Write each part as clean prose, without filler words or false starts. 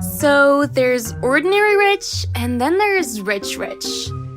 So there's ordinary rich, and then there's rich rich.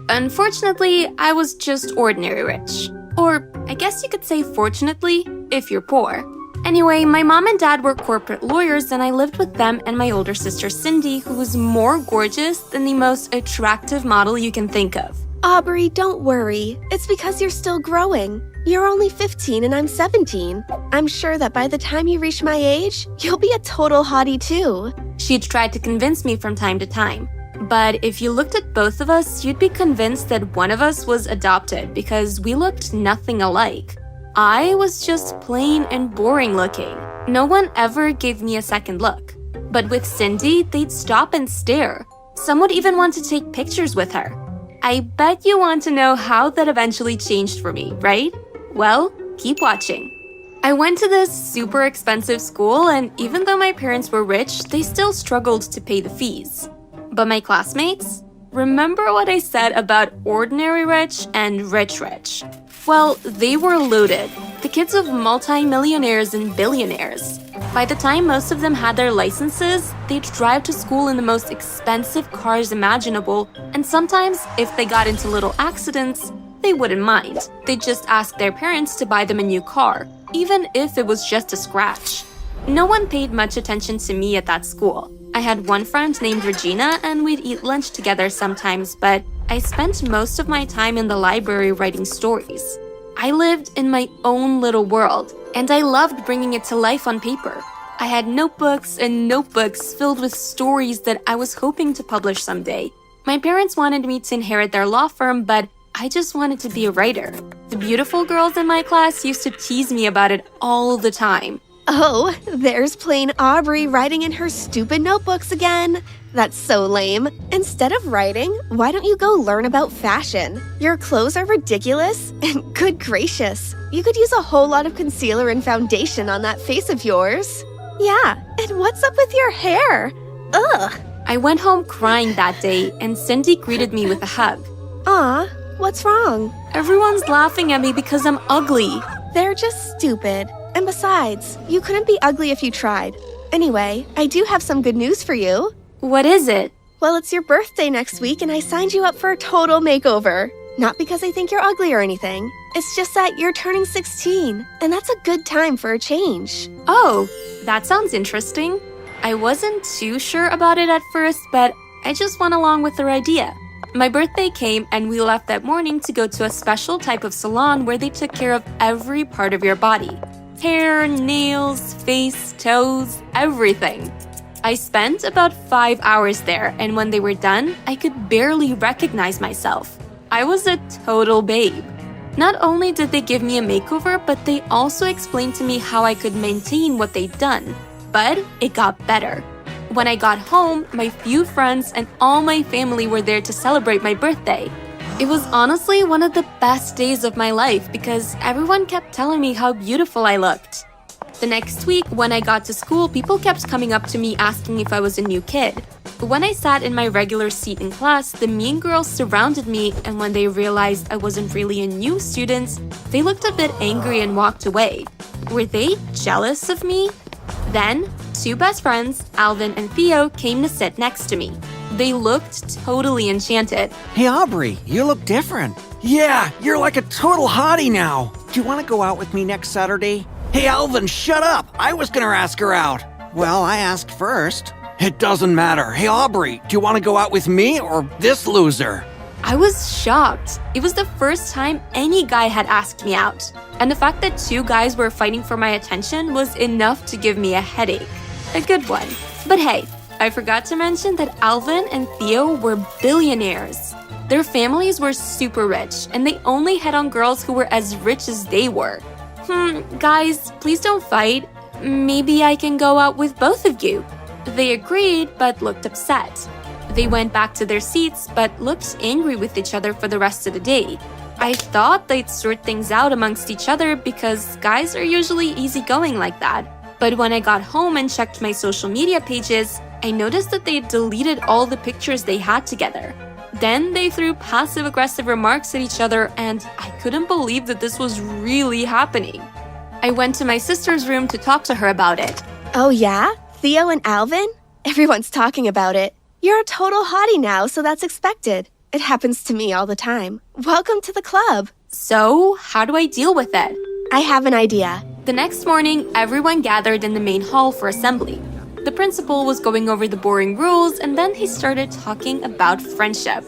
Unfortunately, I was just ordinary rich. Or I guess you could say fortunately, if you're poor. Anyway, my mom and dad were corporate lawyers and I lived with them and my older sister Cindy, who was more gorgeous than the most attractive model you can think of. Aubrey, don't worry. It's because you're still growing. You're only 15 and I'm 17. I'm sure that by the time you reach my age, you'll be a total hottie too. She'd tried to convince me from time to time. But if you looked at both of us, you'd be convinced that one of us was adopted because we looked nothing alike. I was just plain and boring looking. No one ever gave me a second look. But with Cindy, they'd stop and stare. Some would even want to take pictures with her. I bet you want to know how that eventually changed for me, right? Well, keep watching. I went to this super expensive school, and even though my parents were rich, they still struggled to pay the fees. But my classmates? Remember what I said about ordinary rich and rich rich? Well, they were loaded. The kids of multi-millionaires and billionaires. By the time most of them had their licenses, they'd drive to school in the most expensive cars imaginable, and sometimes, if they got into little accidents, they wouldn't mind. They'd just ask their parents to buy them a new car, even if it was just a scratch. No one paid much attention to me at that school. I had one friend named Regina, and we'd eat lunch together sometimes, but I spent most of my time in the library writing stories. I lived in my own little world, and I loved bringing it to life on paper. I had notebooks and notebooks filled with stories that I was hoping to publish someday. My parents wanted me to inherit their law firm, but I just wanted to be a writer. The beautiful girls in my class used to tease me about it all the time. Oh, there's plain Aubrey writing in her stupid notebooks again. That's so lame. Instead of writing, why don't you go learn about fashion? Your clothes are ridiculous, and good gracious, you could use a whole lot of concealer and foundation on that face of yours. Yeah, and what's up with your hair? Ugh. I went home crying that day, and Cindy greeted me with a hug. Aw, what's wrong? Everyone's laughing at me because I'm ugly. They're just stupid. And besides, you couldn't be ugly if you tried. Anyway, I do have some good news for you. What is it? Well, it's your birthday next week and I signed you up for a total makeover. Not because I think you're ugly or anything. It's just that you're turning 16, and that's a good time for a change. Oh, that sounds interesting. I wasn't too sure about it at first, but I just went along with their idea. My birthday came and we left that morning to go to a special type of salon where they took care of every part of your body. Hair, nails, face, toes, everything. I spent about 5 hours there, and when they were done, I could barely recognize myself. I was a total babe. Not only did they give me a makeover, but they also explained to me how I could maintain what they'd done. But it got better. When I got home, my few friends and all my family were there to celebrate my birthday. It was honestly one of the best days of my life because everyone kept telling me how beautiful I looked. The next week, when I got to school, people kept coming up to me asking if I was a new kid. When I sat in my regular seat in class, the mean girls surrounded me, and when they realized I wasn't really a new student, they looked a bit angry and walked away. Were they jealous of me? Then, two best friends, Alvin and Theo, came to sit next to me. They looked totally enchanted. Hey Aubrey, you look different. Yeah, you're like a total hottie now. Do you want to go out with me next Saturday? Hey Alvin, shut up! I was gonna ask her out. Well, I asked first. It doesn't matter. Hey Aubrey, do you want to go out with me or this loser? I was shocked. It was the first time any guy had asked me out. And the fact that two guys were fighting for my attention was enough to give me a headache. A good one. But hey, I forgot to mention that Alvin and Theo were billionaires. Their families were super rich, and they only hit on girls who were as rich as they were. Guys, please don't fight. Maybe I can go out with both of you. They agreed, but looked upset. They went back to their seats, but looked angry with each other for the rest of the day. I thought they'd sort things out amongst each other because guys are usually easygoing like that. But when I got home and checked my social media pages, I noticed that they'd deleted all the pictures they had together. Then they threw passive-aggressive remarks at each other, and I couldn't believe that this was really happening. I went to my sister's room to talk to her about it. Oh yeah? Theo and Alvin? Everyone's talking about it. You're a total hottie now, so that's expected. It happens to me all the time. Welcome to the club. So, how do I deal with it? I have an idea. The next morning, everyone gathered in the main hall for assembly. The principal was going over the boring rules, and then he started talking about friendship.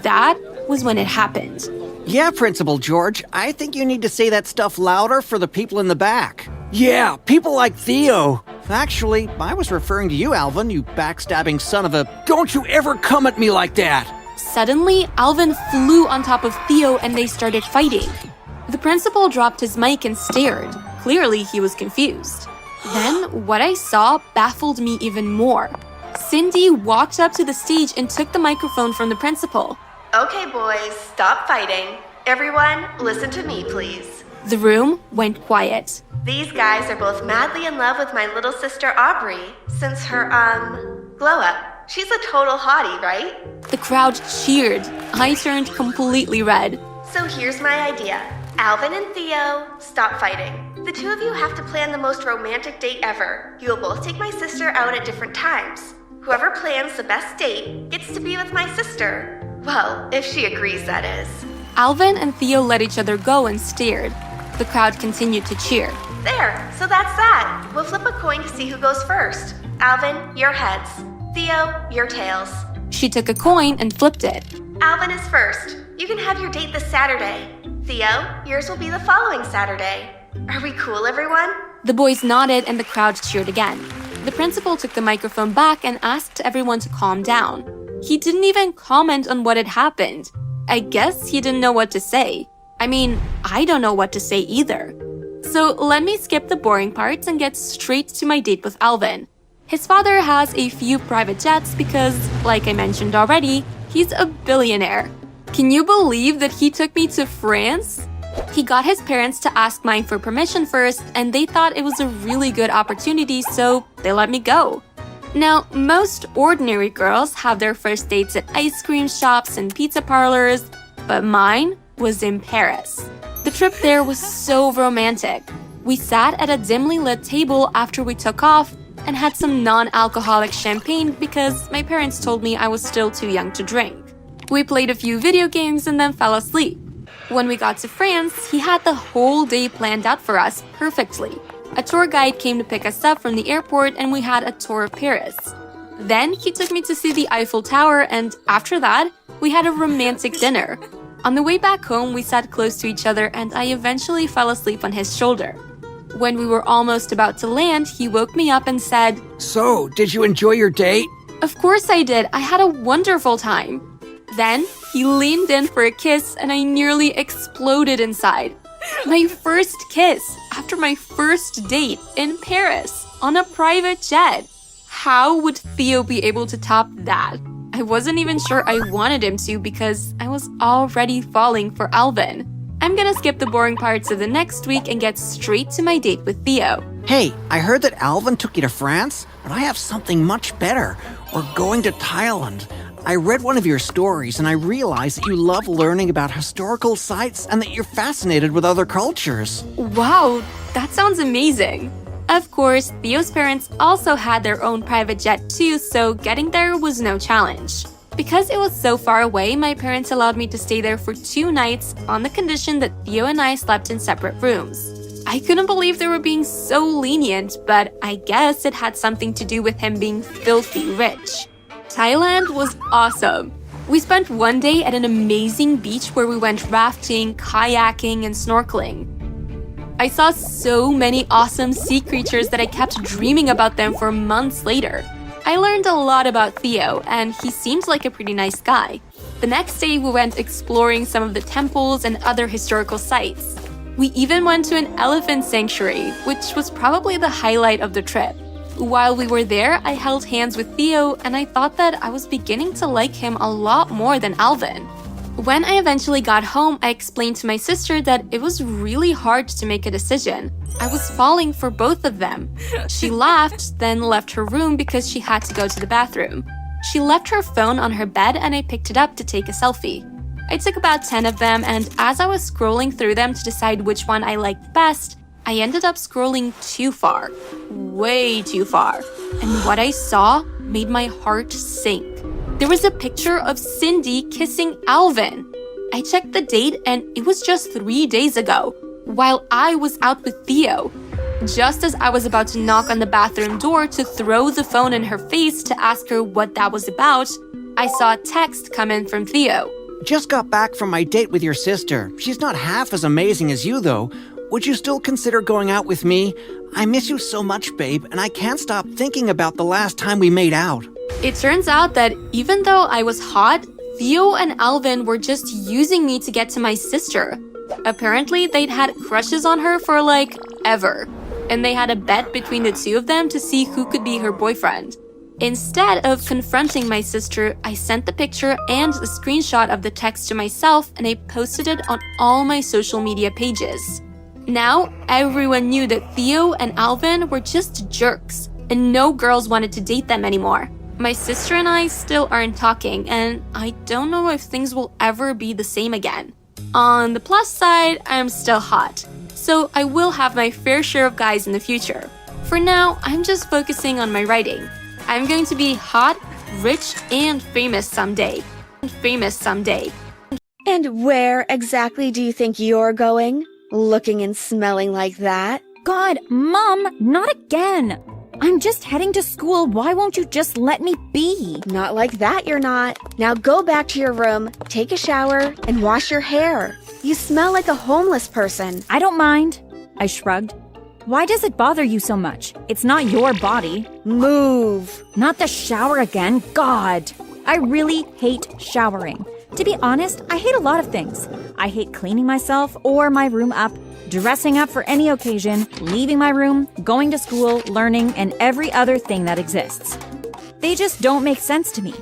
That was when it happened. Yeah, Principal George, I think you need to say that stuff louder for the people in the back. Yeah, people like Theo. Actually, I was referring to you, Alvin, you backstabbing son of a... Don't you ever come at me like that! Suddenly, Alvin flew on top of Theo and they started fighting. The principal dropped his mic and stared. Clearly, he was confused. Then, what I saw baffled me even more. Cindy walked up to the stage and took the microphone from the principal. Okay, boys, stop fighting. Everyone, listen to me, please. The room went quiet. These guys are both madly in love with my little sister Aubrey since her, glow-up. She's a total hottie, right? The crowd cheered. I turned completely red. So here's my idea. Alvin and Theo, stop fighting. The two of you have to plan the most romantic date ever. You will both take my sister out at different times. Whoever plans the best date gets to be with my sister. Well, if she agrees, that is. Alvin and Theo let each other go and stared. The crowd continued to cheer. There, so that's that. We'll flip a coin to see who goes first. Alvin, your heads. Theo, your tails. She took a coin and flipped it. Alvin is first. You can have your date this Saturday. Theo, yours will be the following Saturday. Are we cool, everyone? The boys nodded and the crowd cheered again. The principal took the microphone back and asked everyone to calm down. He didn't even comment on what had happened. I guess he didn't know what to say. I mean, I don't know what to say either. So let me skip the boring parts and get straight to my date with Alvin. His father has a few private jets because, like I mentioned already, he's a billionaire. Can you believe that he took me to France? He got his parents to ask mine for permission first, and they thought it was a really good opportunity, so they let me go. Now, most ordinary girls have their first dates at ice cream shops and pizza parlors, but mine was in Paris. The trip there was so romantic. We sat at a dimly lit table after we took off and had some non-alcoholic champagne because my parents told me I was still too young to drink. We played a few video games and then fell asleep. When we got to France, he had the whole day planned out for us perfectly. A tour guide came to pick us up from the airport and we had a tour of Paris. Then he took me to see the Eiffel Tower and after that, we had a romantic dinner. On the way back home, we sat close to each other and I eventually fell asleep on his shoulder. When we were almost about to land, he woke me up and said, So, did you enjoy your date? Of course I did. I had a wonderful time. Then he leaned in for a kiss and I nearly exploded inside. My first kiss after my first date in Paris on a private jet. How would Theo be able to top that? I wasn't even sure I wanted him to because I was already falling for Alvin. I'm gonna skip the boring parts of the next week and get straight to my date with Theo. Hey, I heard that Alvin took you to France, but I have something much better. We're going to Thailand. I read one of your stories and I realized that you love learning about historical sites and that you're fascinated with other cultures. Wow, that sounds amazing. Of course, Theo's parents also had their own private jet too, so getting there was no challenge. Because it was so far away, my parents allowed me to stay there for 2 nights on the condition that Theo and I slept in separate rooms. I couldn't believe they were being so lenient, but I guess it had something to do with him being filthy rich. Thailand was awesome. We spent one day at an amazing beach where we went rafting, kayaking, and snorkeling. I saw so many awesome sea creatures that I kept dreaming about them for months later. I learned a lot about Theo, and he seemed like a pretty nice guy. The next day, we went exploring some of the temples and other historical sites. We even went to an elephant sanctuary, which was probably the highlight of the trip. While we were there, I held hands with Theo, and I thought that I was beginning to like him a lot more than Alvin. When I eventually got home, I explained to my sister that it was really hard to make a decision. I was falling for both of them. She laughed, then left her room because she had to go to the bathroom. She left her phone on her bed and I picked it up to take a selfie. I took about 10 of them, and as I was scrolling through them to decide which one I liked best, I ended up scrolling too far, way too far, and what I saw made my heart sink. There was a picture of Cindy kissing Alvin. I checked the date and it was just 3 days ago, while I was out with Theo. Just as I was about to knock on the bathroom door to throw the phone in her face to ask her what that was about, I saw a text come in from Theo. Just got back from my date with your sister. She's not half as amazing as you, though. Would you still consider going out with me? I miss you so much, babe, and I can't stop thinking about the last time we made out. It turns out that even though I was hot, Theo and Alvin were just using me to get to my sister. Apparently, they'd had crushes on her for ever, and they had a bet between the two of them to see who could be her boyfriend. Instead of confronting my sister, I sent the picture and a screenshot of the text to myself and I posted it on all my social media pages. Now, everyone knew that Theo and Alvin were just jerks, and no girls wanted to date them anymore. My sister and I still aren't talking, and I don't know if things will ever be the same again. On the plus side, I'm still hot, so I will have my fair share of guys in the future. For now, I'm just focusing on my writing. I'm going to be hot, rich, and famous someday. And where exactly do you think you're going? Looking and smelling like that? God, Mom, not again! I'm just heading to school. Why won't you just let me be? Not like that, you're not. Now go back to your room, take a shower, and wash your hair. You smell like a homeless person. I don't mind. I shrugged. Why does it bother you so much? It's not your body. Move. Not the shower again. God. I really hate showering. To be honest, I hate a lot of things. I hate cleaning myself or my room up, dressing up for any occasion, leaving my room, going to school, learning, and every other thing that exists. They just don't make sense to me.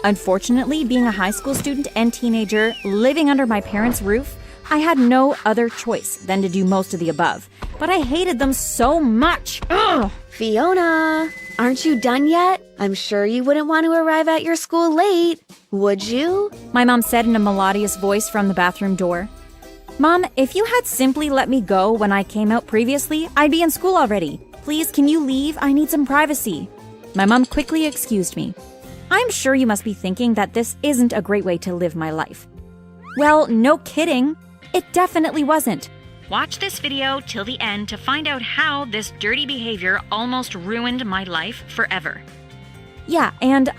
Unfortunately, being a high school student and teenager, living under my parents' roof, I had no other choice than to do most of the above. But I hated them so much. Ugh! Fiona, aren't you done yet? I'm sure you wouldn't want to arrive at your school late, would you? My mom said in a melodious voice from the bathroom door. Mom, if you had simply let me go when I came out previously, I'd be in school already. Please, can you leave? I need some privacy. My mom quickly excused me. I'm sure you must be thinking that this isn't a great way to live my life. Well, no kidding. It definitely wasn't. Watch this video till the end to find out how this dirty behavior almost ruined my life forever. Yeah, and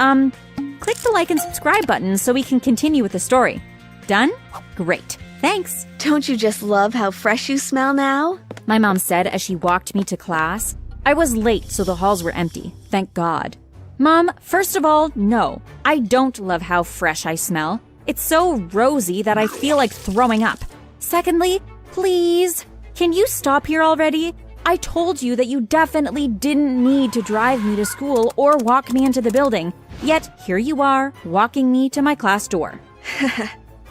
click the like and subscribe button so we can continue with the story. Done? Great. Thanks. Don't you just love how fresh you smell now? My mom said as she walked me to class. I was late, so the halls were empty. Thank God. Mom, first of all, no. I don't love how fresh I smell. It's so rosy that I feel like throwing up. Secondly, please, can you stop here already? I told you that you definitely didn't need to drive me to school or walk me into the building. Yet, here you are, walking me to my class door.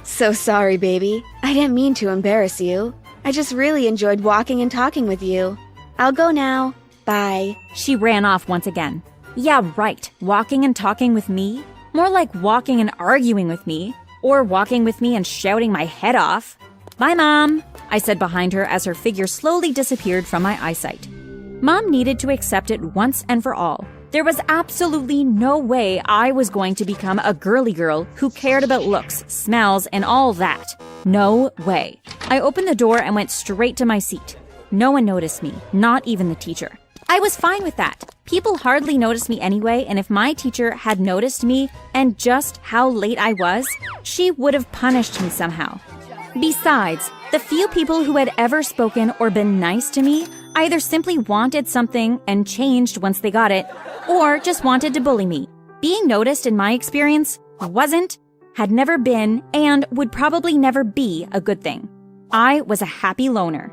So sorry, baby. I didn't mean to embarrass you. I just really enjoyed walking and talking with you. I'll go now. Bye. She ran off once again. Yeah, right. Walking and talking with me? More like walking and arguing with me. Or walking with me and shouting my head off. Bye, Mom, I said behind her as her figure slowly disappeared from my eyesight. Mom needed to accept it once and for all. There was absolutely no way I was going to become a girly girl who cared about looks, smells, and all that. No way. I opened the door and went straight to my seat. No one noticed me, not even the teacher. I was fine with that. People hardly noticed me anyway, and if my teacher had noticed me and just how late I was, she would have punished me somehow. Besides, the few people who had ever spoken or been nice to me either simply wanted something and changed once they got it, or just wanted to bully me. Being noticed, in my experience, wasn't, had never been, and would probably never be a good thing. I was a happy loner.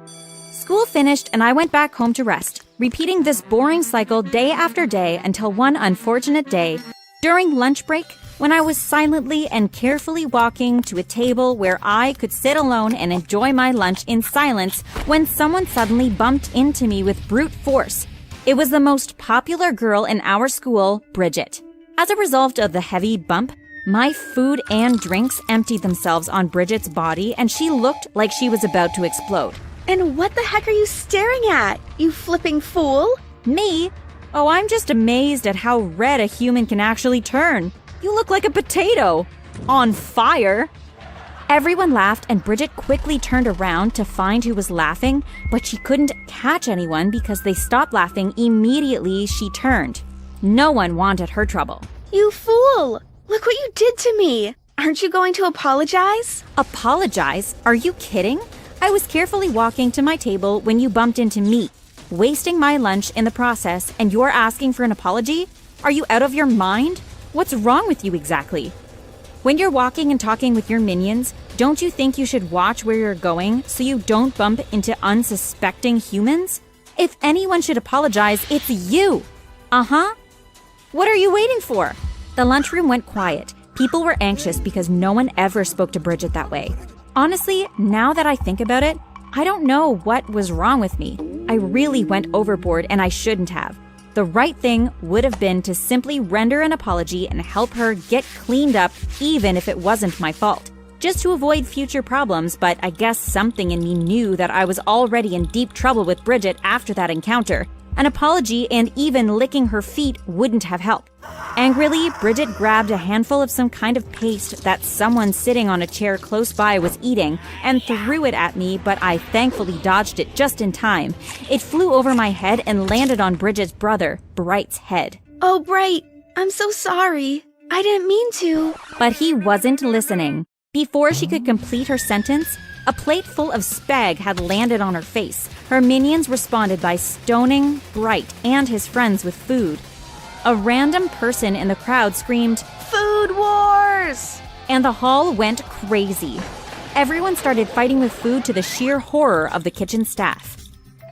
School finished and I went back home to rest, repeating this boring cycle day after day until one unfortunate day, during lunch break, when I was silently and carefully walking to a table where I could sit alone and enjoy my lunch in silence when someone suddenly bumped into me with brute force. It was the most popular girl in our school, Bridget. As a result of the heavy bump, my food and drinks emptied themselves on Bridget's body and she looked like she was about to explode. And what the heck are you staring at, you flipping fool? Me? Oh, I'm just amazed at how red a human can actually turn. You look like a potato. On fire. Everyone laughed and Bridget quickly turned around to find who was laughing, but she couldn't catch anyone because they stopped laughing immediately she turned. No one wanted her trouble. You fool! Look what you did to me! Aren't you going to apologize? Apologize? Are you kidding? I was carefully walking to my table when you bumped into me, wasting my lunch in the process, and you're asking for an apology? Are you out of your mind? What's wrong with you exactly? When you're walking and talking with your minions, don't you think you should watch where you're going so you don't bump into unsuspecting humans? If anyone should apologize, it's you. Uh-huh. What are you waiting for? The lunchroom went quiet. People were anxious because no one ever spoke to Bridget that way. Honestly, now that I think about it, I don't know what was wrong with me. I really went overboard and I shouldn't have. The right thing would have been to simply render an apology and help her get cleaned up even if it wasn't my fault. Just to avoid future problems, but I guess something in me knew that I was already in deep trouble with Bridget after that encounter. An apology and even licking her feet wouldn't have helped. Angrily, Bridget grabbed a handful of some kind of paste that someone sitting on a chair close by was eating and threw it at me, but I thankfully dodged it just in time. It flew over my head and landed on Bridget's brother, Bright's head. Oh, Bright, I'm so sorry. I didn't mean to. But he wasn't listening. Before she could complete her sentence, a plate full of spag had landed on her face. Her minions responded by stoning Bright and his friends with food. A random person in the crowd screamed, Food wars! And the hall went crazy. Everyone started fighting with food to the sheer horror of the kitchen staff.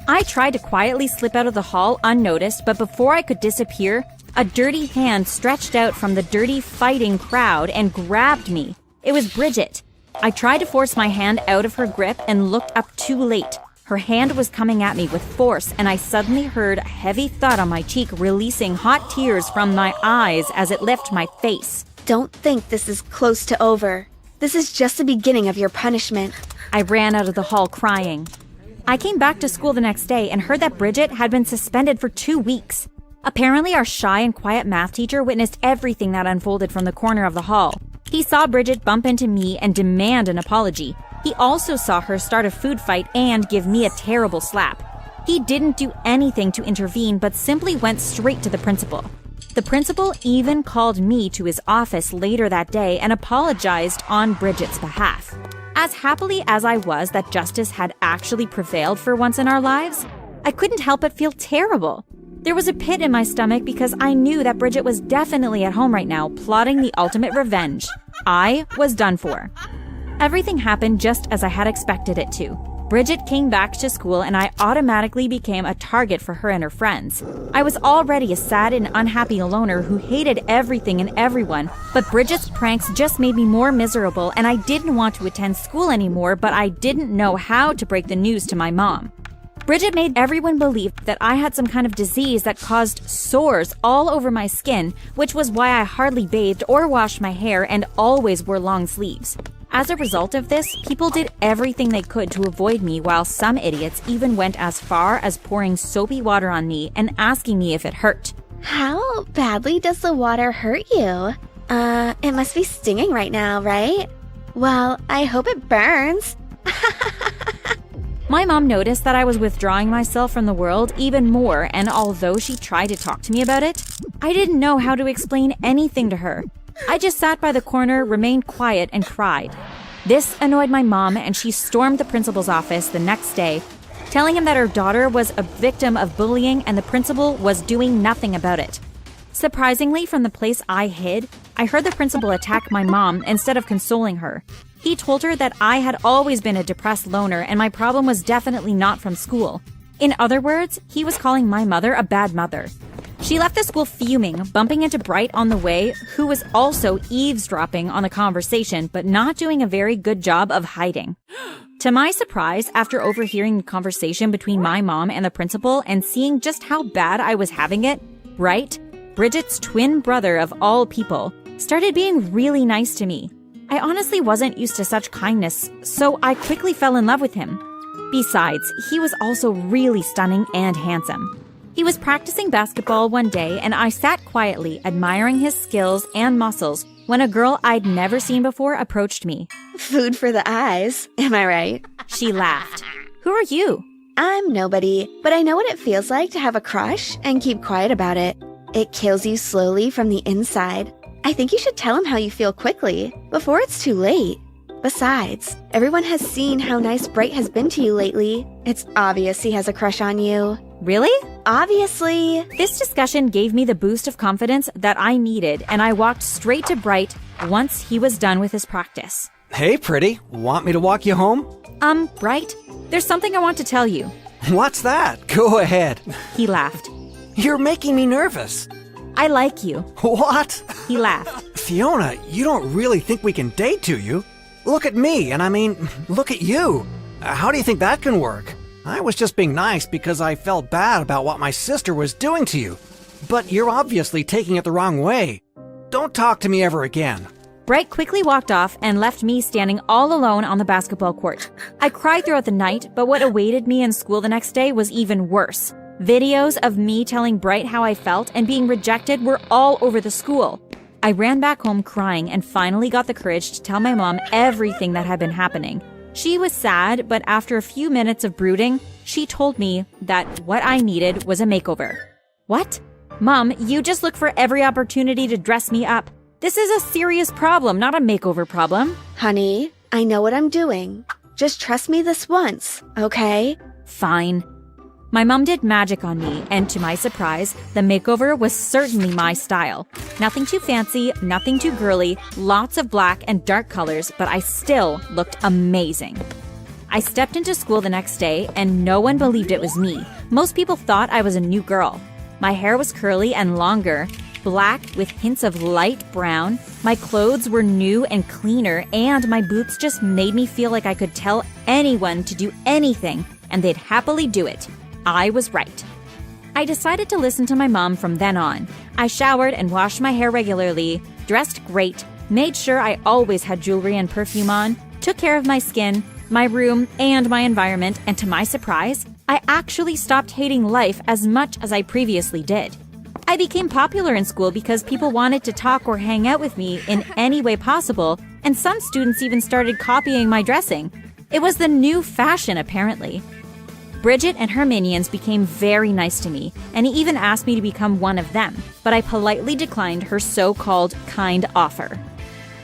I tried to quietly slip out of the hall unnoticed, but before I could disappear, a dirty hand stretched out from the dirty fighting crowd and grabbed me. It was Bridget. I tried to force my hand out of her grip and looked up too late. Her hand was coming at me with force, and I suddenly heard a heavy thud on my cheek, releasing hot tears from my eyes as it left my face. Don't think this is close to over. This is just the beginning of your punishment. I ran out of the hall crying. I came back to school the next day and heard that Bridget had been suspended for 2 weeks. Apparently, our shy and quiet math teacher witnessed everything that unfolded from the corner of the hall. He saw Bridget bump into me and demand an apology. He also saw her start a food fight and give me a terrible slap. He didn't do anything to intervene, but simply went straight to the principal. The principal even called me to his office later that day and apologized on Bridget's behalf. As happily as I was that justice had actually prevailed for once in our lives, I couldn't help but feel terrible. There was a pit in my stomach because I knew that Bridget was definitely at home right now, plotting the ultimate revenge. I was done for. Everything happened just as I had expected it to. Bridget came back to school and I automatically became a target for her and her friends. I was already a sad and unhappy loner who hated everything and everyone, but Bridget's pranks just made me more miserable and I didn't want to attend school anymore, but I didn't know how to break the news to my mom. Bridget made everyone believe that I had some kind of disease that caused sores all over my skin, which was why I hardly bathed or washed my hair and always wore long sleeves. As a result of this, people did everything they could to avoid me, while some idiots even went as far as pouring soapy water on me and asking me if it hurt. How badly does the water hurt you? It must be stinging right now, right? Well, I hope it burns. My mom noticed that I was withdrawing myself from the world even more, and although she tried to talk to me about it, I didn't know how to explain anything to her. I just sat by the corner, remained quiet, and cried. This annoyed my mom, and she stormed the principal's office the next day, telling him that her daughter was a victim of bullying and the principal was doing nothing about it. Surprisingly, from the place I hid, I heard the principal attack my mom instead of consoling her. He told her that I had always been a depressed loner and my problem was definitely not from school. In other words, he was calling my mother a bad mother. She left the school fuming, bumping into Bright on the way, who was also eavesdropping on the conversation but not doing a very good job of hiding. To my surprise, after overhearing the conversation between my mom and the principal and seeing just how bad I was having it, Bright, Bridget's twin brother of all people, started being really nice to me. I honestly wasn't used to such kindness, so I quickly fell in love with him. Besides, he was also really stunning and handsome. He was practicing basketball one day, and I sat quietly, admiring his skills and muscles, when a girl I'd never seen before approached me. Food for the eyes, am I right? She laughed. Who are you? I'm nobody, but I know what it feels like to have a crush and keep quiet about it. It kills you slowly from the inside. I think you should tell him how you feel quickly, before it's too late. Besides, everyone has seen how nice Bright has been to you lately. It's obvious he has a crush on you. Really? Obviously. This discussion gave me the boost of confidence that I needed, and I walked straight to Bright once he was done with his practice. Hey, pretty. Want me to walk you home? Bright, there's something I want to tell you. What's that? Go ahead. He laughed. You're making me nervous. I like you. What? He laughed. Fiona, you don't really think we can date, do you? Look at me, and I mean, look at you. How do you think that can work? I was just being nice because I felt bad about what my sister was doing to you. But you're obviously taking it the wrong way. Don't talk to me ever again. Bright quickly walked off and left me standing all alone on the basketball court. I cried throughout the night, but what awaited me in school the next day was even worse. Videos of me telling Bright how I felt and being rejected were all over the school. I ran back home crying and finally got the courage to tell my mom everything that had been happening. She was sad, but after a few minutes of brooding, she told me that what I needed was a makeover. What? Mom, you just look for every opportunity to dress me up. This is a serious problem, not a makeover problem. Honey, I know what I'm doing. Just trust me this once, okay? Fine. My mom did magic on me, and to my surprise, the makeover was certainly my style. Nothing too fancy, nothing too girly, lots of black and dark colors, but I still looked amazing. I stepped into school the next day, and no one believed it was me. Most people thought I was a new girl. My hair was curly and longer, black with hints of light brown. My clothes were new and cleaner, and my boots just made me feel like I could tell anyone to do anything, and they'd happily do it. I was right. I decided to listen to my mom from then on. I showered and washed my hair regularly, dressed great, made sure I always had jewelry and perfume on, took care of my skin, my room, and my environment, and to my surprise, I actually stopped hating life as much as I previously did. I became popular in school because people wanted to talk or hang out with me in any way possible, and some students even started copying my dressing. It was the new fashion, apparently. Bridget and her minions became very nice to me, and he even asked me to become one of them, but I politely declined her so-called kind offer.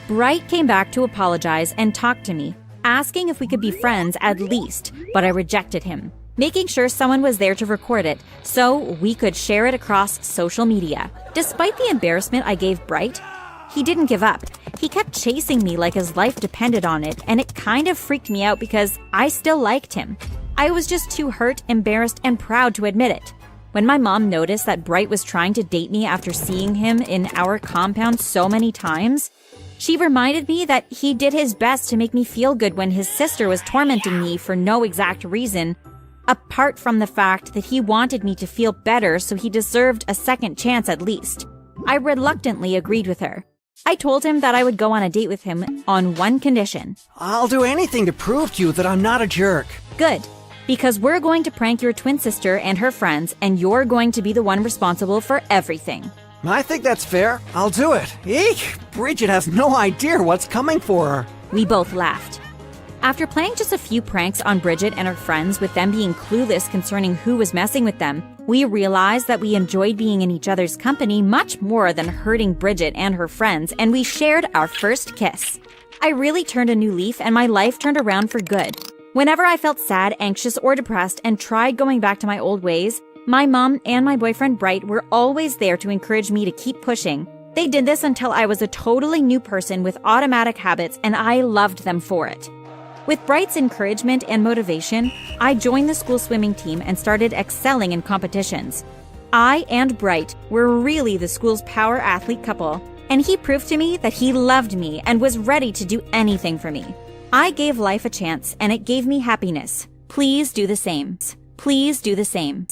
Bright came back to apologize and talk to me, asking if we could be friends at least, but I rejected him, making sure someone was there to record it so we could share it across social media. Despite the embarrassment I gave Bright, he didn't give up. He kept chasing me like his life depended on it, and it kind of freaked me out because I still liked him. I was just too hurt, embarrassed, and proud to admit it. When my mom noticed that Bright was trying to date me after seeing him in our compound so many times, she reminded me that he did his best to make me feel good when his sister was tormenting me for no exact reason, apart from the fact that he wanted me to feel better, so he deserved a second chance at least. I reluctantly agreed with her. I told him that I would go on a date with him on one condition. I'll do anything to prove to you that I'm not a jerk. Good. Because we're going to prank your twin sister and her friends, and you're going to be the one responsible for everything. I think that's fair. I'll do it. Eek! Bridget has no idea what's coming for her. We both laughed. After playing just a few pranks on Bridget and her friends with them being clueless concerning who was messing with them, we realized that we enjoyed being in each other's company much more than hurting Bridget and her friends, and we shared our first kiss. I really turned a new leaf, and my life turned around for good. Whenever I felt sad, anxious, or depressed and tried going back to my old ways, my mom and my boyfriend Bright were always there to encourage me to keep pushing. They did this until I was a totally new person with automatic habits, and I loved them for it. With Bright's encouragement and motivation, I joined the school swimming team and started excelling in competitions. I and Bright were really the school's power athlete couple, and he proved to me that he loved me and was ready to do anything for me. I gave life a chance, and it gave me happiness. Please do the same. Please do the same.